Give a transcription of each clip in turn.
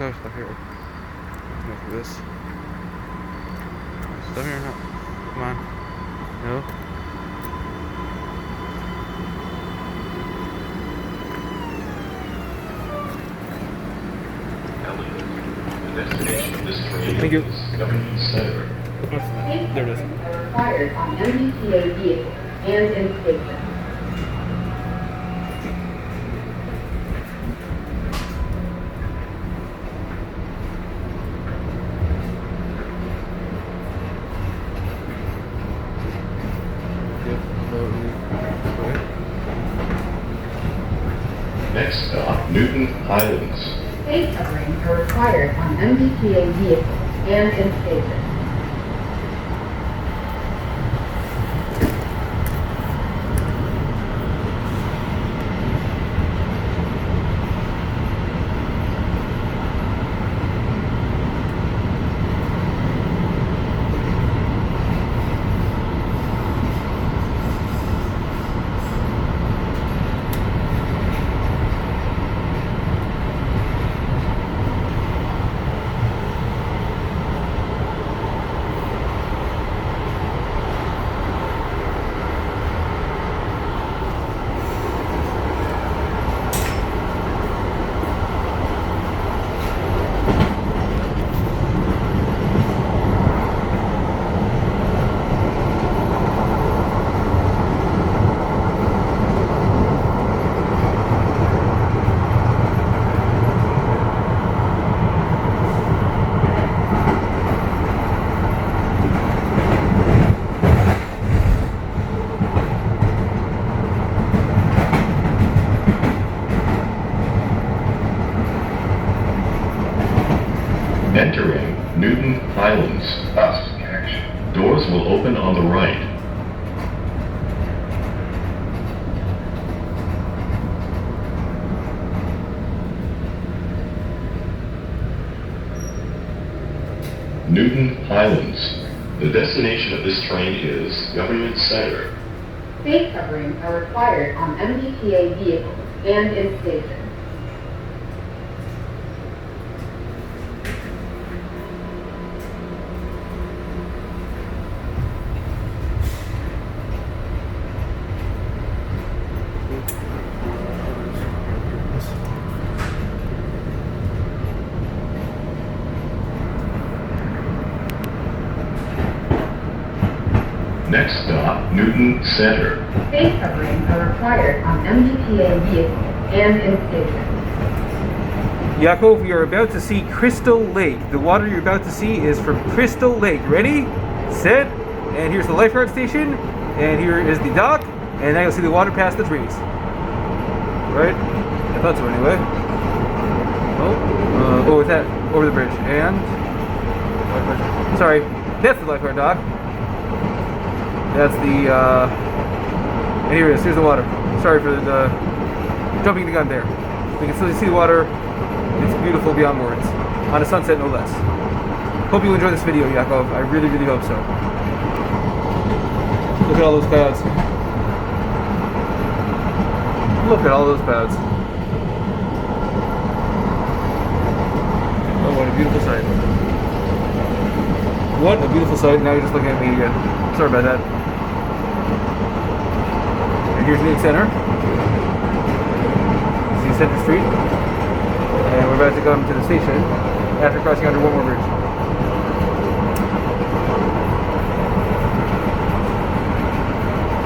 gosh, stop here. Enough of this. Stop here, no. Come on. No. Eliot, the destination of this train Thank you. is Government Center. There it is. Are required on MBTA vehicles and in stations. Next stop, Newton Highlands. Face coverings are required on MBTA vehicles and in stations. Entering Newton Highlands. Bus connection. Doors will open on the right. Newton Highlands. The destination of this train is Government Center. Face coverings are required on MBTA vehicles and in stations. Next stop, Newton Center. Face coverings are required on MBTA vehicles and in stations. Yaakov, you're about to see Crystal Lake. The water you're about to see is from Crystal Lake. Ready, set, and here's the lifeguard station, and here is the dock, and now you'll see the water past the trees. Right? I thought so anyway. Oh, it's that over the bridge, and sorry, that's the lifeguard dock. That's the, and here it is, here's the water. Sorry for the jumping the gun there. We can still see the water. It's beautiful beyond words. On a sunset, no less. Hope you enjoy this video, Yaakov. I really, really hope so. Look at all those clouds. Look at all those clouds. Oh, what a beautiful sight. What a beautiful sight. Now you're just looking at me again. Sorry about that. And here's Newton Center. See Center Street. And we're about to come to the station after crossing under one more bridge.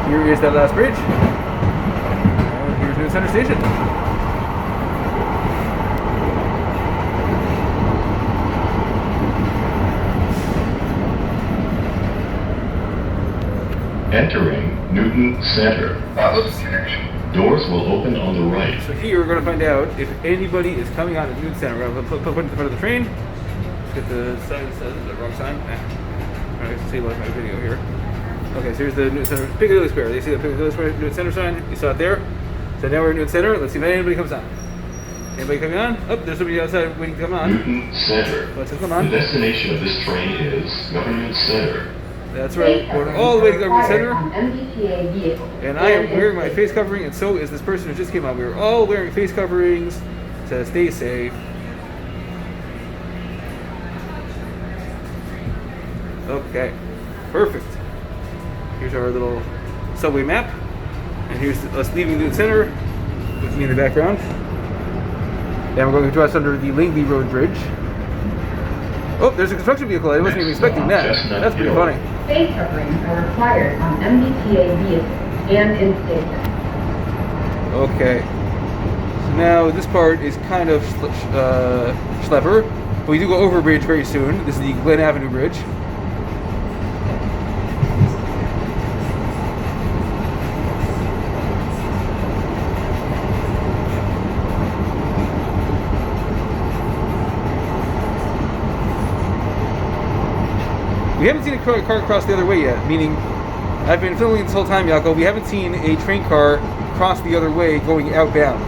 Here is that last bridge. And here's Newton Center Station. Entering Newton Center. Bus connection. Doors will open on the right. So here we're going to find out if anybody is coming on to Newton Center. We're going to put it in front of the train. Let's get the sign that says the wrong sign. Alright, let's see like my video here. Okay, so here's the Newton Center Piccadilly Square. You see the Piccadilly Square Newton Center sign? You saw it there. So now we're in Newton Center. Let's see if anybody comes on. Anybody coming on? Oh, there's somebody outside waiting to come on. Newton Center. Let's come on. The destination of this train is Government Center. That's right. We're all the way to Government Center. And I am wearing my face covering, and so is this person who just came on. We were all wearing face coverings to stay safe. Okay, perfect. Here's our little subway map, and here's us leaving the center with me in the background. And we're going to cross under the Langley Road Bridge. Oh, there's a construction vehicle. I wasn't even expecting that. That's pretty funny. Face coverings are required on MBTA vehicles and in stations. Okay. So now this part is kind of schlepper, but we do go over a bridge very soon. This is the Glen Avenue Bridge. We haven't seen a car cross the other way yet, meaning I've been filming this whole time, Yako. We haven't seen a train car cross the other way going outbound.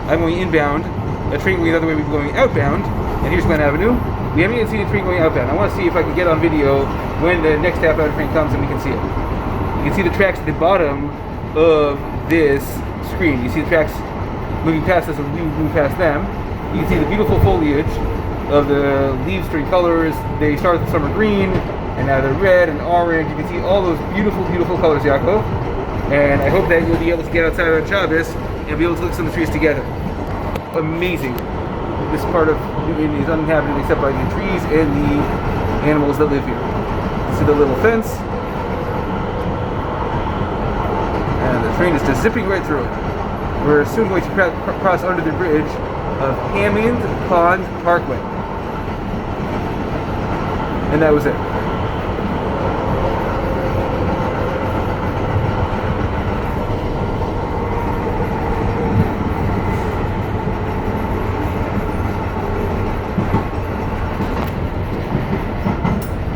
I'm going inbound, a train going the other way would be going outbound, and here's Glen Avenue. We haven't even seen a train going outbound. I want to see if I can get on video when the next outbound train comes and we can see it. You can see the tracks at the bottom of this screen. You see the tracks moving past us and we move past them. You can see the beautiful foliage of the leaves turning colors. They start with summer green, and now they're red and orange. You can see all those beautiful, beautiful colors, Yaakov. And I hope that you'll be able to get outside on Shabbos and be able to look at some of the trees together. Amazing. This part of Newton is uninhabited except by the trees and the animals that live here. You see the little fence. And the train is just zipping right through it. We're soon going to cross under the bridge of Hammond Pond Parkway. And that was it.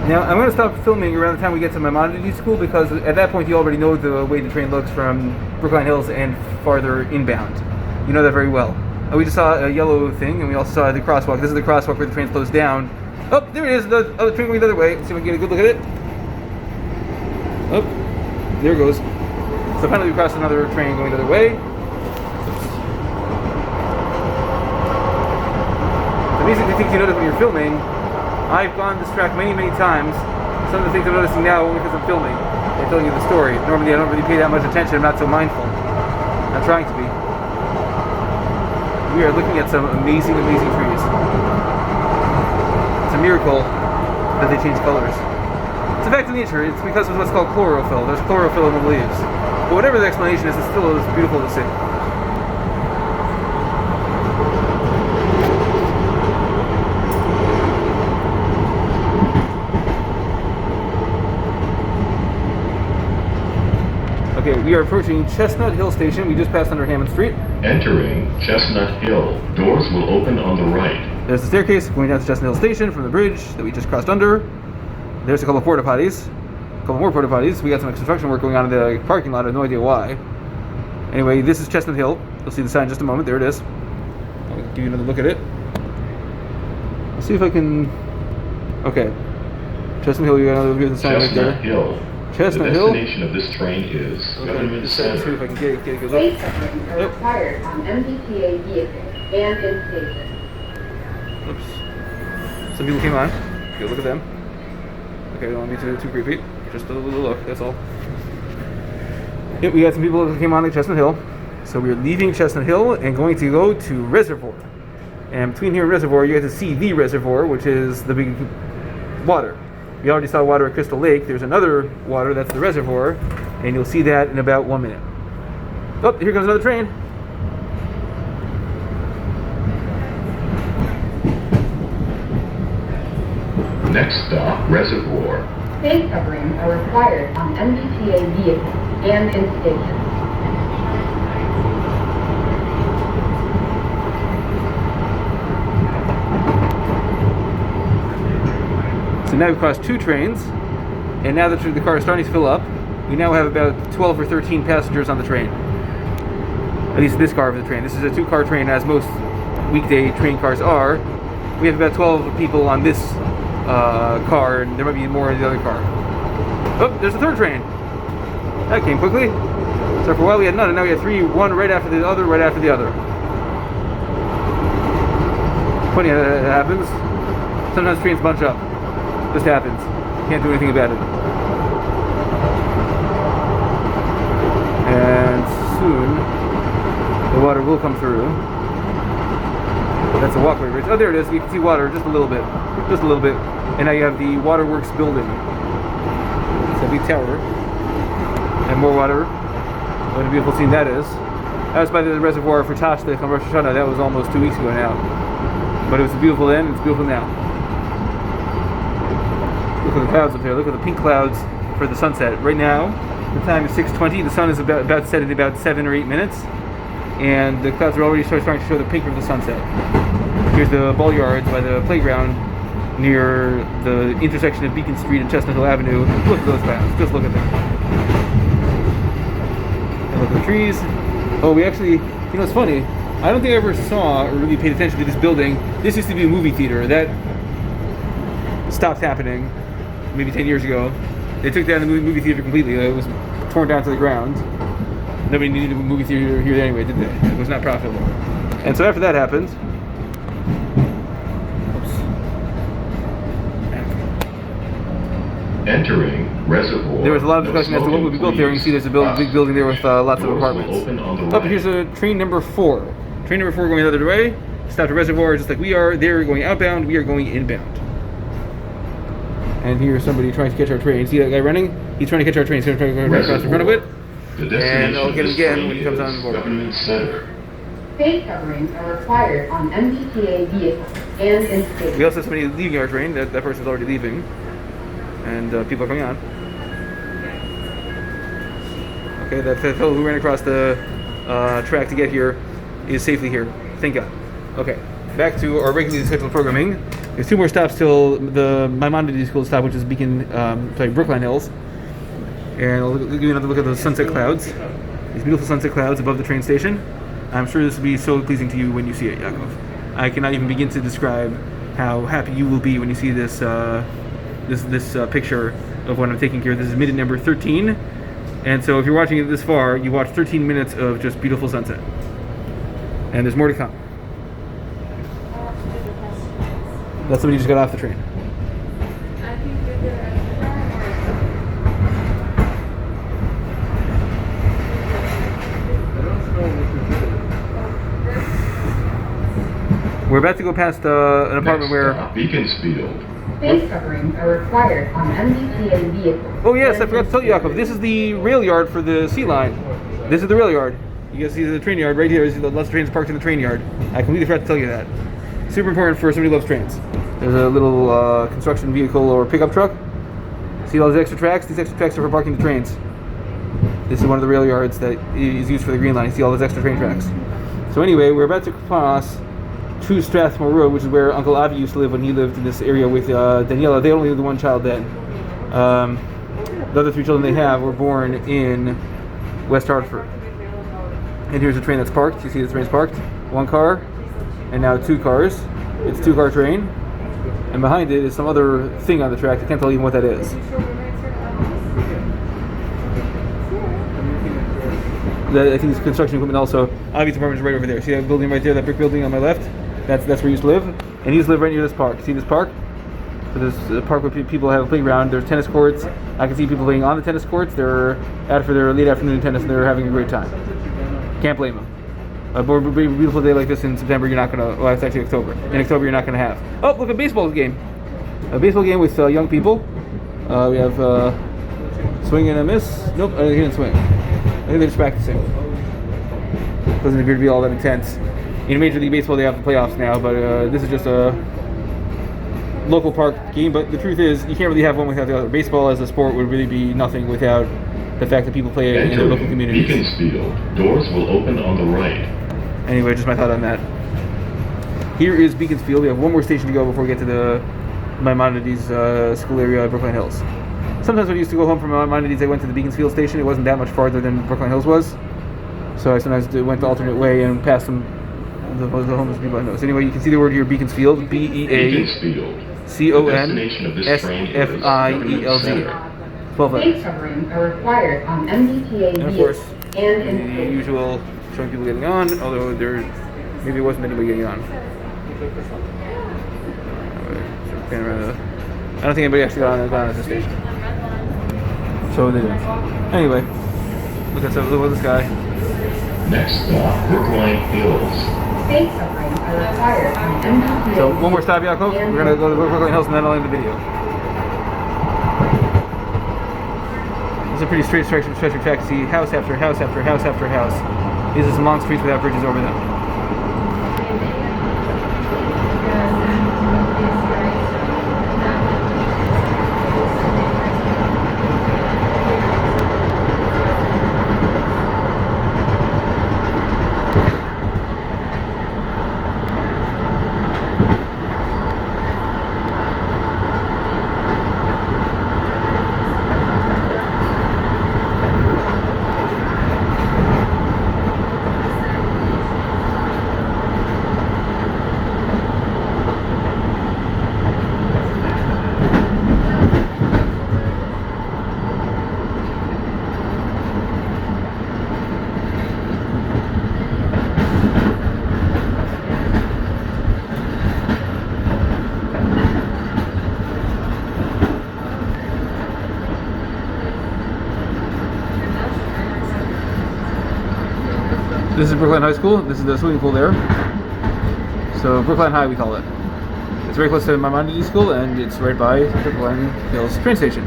Now, I'm going to stop filming around the time we get to Maimonides School because at that point you already know the way the train looks from Brookline Hills and farther inbound. You know that very well. We just saw a yellow thing and we also saw the crosswalk. This is the crosswalk where the train slows down. Oh, there it is, the other train going the other way. Let's see if we can get a good look at it. Oh, there it goes. So finally we crossed another train going the other way. It's amazing the things you notice when you're filming. I've gone this track many, many times. Some of the things I'm noticing now only because I'm filming and telling you the story. Normally I don't really pay that much attention. I'm not so mindful. I'm trying to be. We are looking at some amazing, amazing trees. It's a miracle that they change colors. It's a fact of nature. It's because of what's called chlorophyll. There's chlorophyll in the leaves. But whatever the explanation is, it still is beautiful to see. Okay, we are approaching Chestnut Hill Station. We just passed under Hammond Street. Entering Chestnut Hill. Doors will open on the right. There's the staircase going down to Chestnut Hill Station from the bridge that we just crossed under. There's a couple of porta potties. A couple more porta potties. We got some construction work going on in the parking lot. I have no idea why. Anyway, this is Chestnut Hill. You'll see the sign in just a moment. There it is. I'll give you another look at it. Let's see if I can... Okay. Chestnut Hill, you got another look at the sign right there. Chestnut Hill. Chestnut the Hill. destination of this train is Government Let's see if Center. I can get a good look. Face coverings are required on MBTA vehicles and in stations. Oops. Some people came on. Go look at them. Okay, don't want me too creepy. Just a little look, that's all. Yep, we got some people that came on at Chestnut Hill. So we are leaving Chestnut Hill and going to go to Reservoir. And between here and Reservoir, you get to see the reservoir, which is the big water. We already saw water at Crystal Lake. There's another water, that's the reservoir. And you'll see that in about 1 minute. Oh, here comes another train. Next stop, Reservoir. Face coverings are required on MBTA vehicles and in stations. So now we've crossed 2 trains, and now that the car is starting to fill up, we now have about 12 or 13 passengers on the train. At least this car of the train. This is a 2-car train, as most weekday train cars are. We have about 12 people on this car, and there might be more in the other car. Oh, there's a 3rd train. That came quickly. So for a while we had none, and now we have 3, one right after the other, right after the other. Funny how that happens. Sometimes trains bunch up. This happens. Can't do anything about it. And soon the water will come through. That's a walkway bridge. Oh, there it is. You can see water just a little bit. Just a little bit. And now you have the waterworks building. It's a big tower. And more water. What a beautiful scene that is. I was by the reservoir for Tashtich on Rosh Hashanah. That was almost 2 weeks ago now. But it was beautiful then, it's beautiful now. Look at the clouds up there. Look at the pink clouds for the sunset. Right now, the time is 6:20. The sun is about set in about 7 or 8 minutes. And the clouds are already starting to show the pink of the sunset. Here's the ball yards by the playground near the intersection of Beacon Street and Chestnut Hill Avenue. Look at those clouds. Just look at them. And look at the trees. Oh, we actually, you know, it's funny. I don't think I ever saw or really paid attention to this building. This used to be a movie theater. That stopped happening maybe 10 years ago. They took down the movie theater completely. It was torn down to the ground. Nobody needed a movie theater here anyway, did they? It was not profitable. And so after that happened, Entering reservoir. there was a lot of discussion as to what would be built there. You can see there's a big building there with lots of apartments. Up here's a train number 4. Train number 4 going the other way. Stopped at reservoir just like we are. They're going outbound. We are going inbound. And here's somebody trying to catch our train. See that guy running? He's trying to catch our train. He's going to try to go across in front of it. And I'll get him again when he comes on board. Government Center. Face coverings are required on MBTA vehicles and in stations. We also have somebody leaving our train. That person's already leaving. And people are coming on. Okay, that fellow who ran across the track to get here is safely here. Thank God. Okay, back to our regularly scheduled programming. There's 2 more stops till the Maimonides School stop, which is Brookline Hills. And I'll give you another look at those sunset clouds. These beautiful sunset clouds above the train station. I'm sure this will be so pleasing to you when you see it, Yaakov. I cannot even begin to describe how happy you will be when you see this picture of what I'm taking here. This is minute number 13. And so if you're watching it this far, you watched 13 minutes of just beautiful sunset. And there's more to come. That's somebody who just got off the train. We're about to go past an apartment where... Beaconsfield. Face coverings are required on MBTA vehicles. Oh yes, I forgot to tell you, Yaakov. This is the rail yard for the sea line. This is the rail yard. You guys see the train yard right here. There's lots of trains parked in the train yard. I completely forgot to tell you that. Super important for somebody who loves trains. There's a little construction vehicle or pickup truck. See all these extra tracks? These extra tracks are for parking the trains. This is one of the rail yards that is used for the Green Line. You see all those extra train tracks. So anyway, we're about to cross to Strathmore Road, which is where Uncle Avi used to live when he lived in this area with Daniela. They only had the one child then. The other 3 children they have were born in West Hartford. And here's a train that's parked. You see the train's parked. 1 car, and now 2 cars. It's a 2-car train. And behind it is some other thing on the track. I can't tell you what that is. I think it's construction equipment also. Avi's apartment is right over there. See that building right there, that brick building on my left? That's where he used to live. And he used to live right near this park. See this park? So there's a park where people have a playground. There's tennis courts. I can see people playing on the tennis courts. They're out for their late afternoon tennis and they're having a great time. Can't blame them. A beautiful day like this in September, you're not going to... Well, it's actually October. In October, you're not going to have. Oh, look, a baseball game. A baseball game with young people. We have swing and a miss. Nope, he didn't swing. I think they're just practicing. Doesn't appear to be all that intense. In Major League Baseball, they have the playoffs now, but this is just a local park game. But the truth is, you can't really have one without the other. Baseball as a sport would really be nothing without the fact that people play it in their local communities. Beaconsfield. Doors will open on the right. Anyway, just my thought on that. Here is Beaconsfield. We have 1 more station to go before we get to the Maimonides school area, Brookline Hills. Sometimes when I used to go home from Maimonides, I went to the Beaconsfield station. It wasn't that much farther than Brookline Hills was. So I sometimes went the alternate way and passed the homeless people I know. So anyway, you can see the word here, Beaconsfield. B-E-A-C-O-N-S-F-I-E-L-D. 12 letters. Face coverings are required on MBTA And of vehicles course, and in the stations. usual showing people getting on, although maybe there wasn't anybody getting on. don't think anybody actually got on at this station. So they didn't. Anyway, look at this guy. Next stop, Brookline Hills. Space offerings are required on MBTA. So one more stop, Yaakov. We're gonna go to Brookline Hills and then I'll end the video. It's a pretty straight stretch of track. See house after house after house after house. These are some long streets without bridges over them. This is Brookline High School. This is the swimming pool there. So Brookline High, we call it. It's very close to Maimonides School, and it's right by Brookline Hills train station.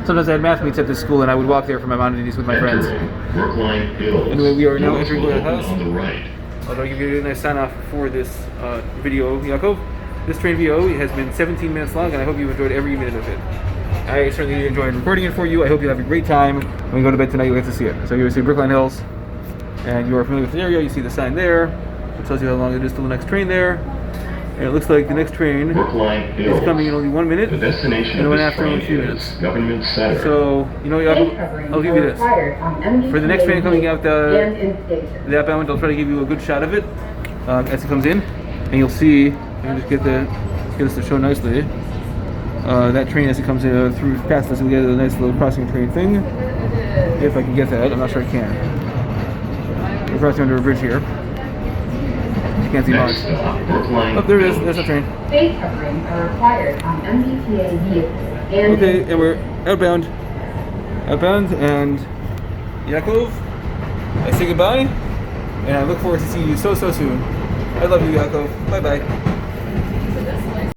Sometimes I had math meets at this school, and I would walk there for Maimonides with my friends. Brookline Hills. Anyway, we are now entering the house. On the right. I'll give you a nice sign off for this video, Yaakov. This train video has been 17 minutes long, and I hope you've enjoyed every minute of it. I certainly enjoyed recording it for you. I hope you have a great time. When you go to bed tonight, you'll get to see it. So you'll see Brookline Hills, and you are familiar with the area. You see the sign there. It tells you how long it is till the next train there. And it looks like the next train Brookline Hills. is coming in only 1 minute. The destination and of one this after in a train few is minutes. Government Center. So, you know, I'll give you this. For the next train coming out the outbound, I'll try to give you a good shot of it as it comes in. And you'll see, let me just get this to show nicely. That train as it comes in through past us, we get a nice little crossing train thing. If I can get that, I'm not sure I can. We're crossing under a bridge here. You can't see much. Next stop, Brookline Oh, there it is. Hills. There's the train. Space coverings are required on MBTA vehicles and Okay, and we're outbound. Outbound, and Yaakov, I say goodbye, and I look forward to seeing you so soon. I love you, Yaakov. Bye bye.